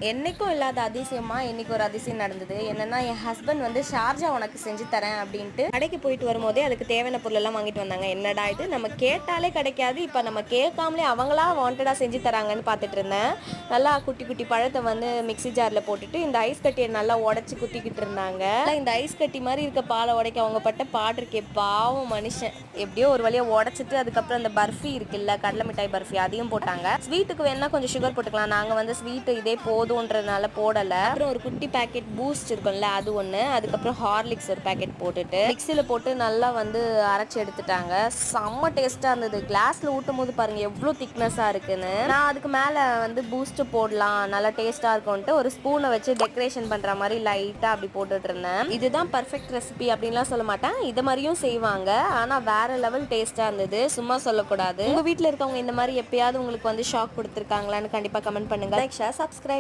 என்னைக்கும் இல்லாத அதிசயமா இன்னைக்கு ஒரு அதிசயம் நடந்தது. என்னன்னா, என் ஹஸ்பண்ட் வந்து ஷார்ஜா உனக்கு செஞ்சு தரேன் அப்படின்ட்டு கடைக்கு போயிட்டு வரும்போதே அதுக்கு தேவையான பொருள் எல்லாம் வாங்கிட்டு வந்தாங்க. என்னடா இது நம்ம கேட்டாலே கிடைக்காது, இப்ப நம்ம கேட்காமலே அவங்களா வாண்டடா செஞ்சு தராங்கன்னு பார்த்துட்டு இருந்தேன். நல்லா குட்டி குட்டி பழத்தை வந்து மிக்ஸி ஜார்ல போட்டுட்டு இந்த ஐஸ் கட்டியை நல்லா உடைச்சு குத்திக்கிட்டு இருந்தாங்க. இந்த ஐஸ் கட்டி மாதிரி இருக்க பாலை உடைக்க அவங்க பட்ட பாடு இருக்கே, பாவம் மனுஷன். எப்படியோ ஒரு வழியா உடைச்சிட்டு அதுக்கப்புறம் அந்த பர்ஃபி இருக்குல்ல, கடலை மிட்டாய் பர்ஃபி, அதையும் போட்டாங்க. ஸ்வீட்டுக்கு வேணா கொஞ்சம் சுகர் போட்டுக்கலாம், நாங்க வந்து ஸ்வீட் இதே போதுன்றதுனால போடல. அப்புறம் ஒரு குட்டி பேக்கெட் பூஸ்ட் இருக்கும்ல, அது ஒண்ணு, அதுக்கப்புறம் ஹார்லிக்ஸ் ஒரு பேக்கெட் போட்டுட்டு மிக்ஸில போட்டு நல்லா வந்து அரைச்சு எடுத்துட்டாங்க. செம்ம டேஸ்டா இருந்தது. கிளாஸ்ல ஊட்டும் போது பாருங்க எவ்வளவு திக்னஸா இருக்குன்னு. நான் அதுக்கு மேல வந்து பூஸ்ட் போடலாம், நல்லா டேஸ்டா இருக்கும்ட்டு ஒரு ஸ்பூனை வச்சு டெக்கரேஷன் பண்ற மாதிரி லைட்டா அப்படி போட்டுட்டு இருந்தேன். இதுதான் பர்ஃபெக்ட் ரெசிபி அப்படின்லாம் சொல்ல மாட்டேன், இது மாதிரியும் செய்வாங்க, ஆனா வேற லெவல் டேஸ்டா இருந்தது, சும்மா சொல்லக்கூடாது. உங்க வீட்டுல இருக்கவங்க இந்த மாதிரி எப்பயாவது உங்களுக்கு வந்து ஷாக் கொடுத்துருக்காங்களான்னு கண்டிப்பா கமெண்ட் பண்ணுங்க. Like, share, subscribe.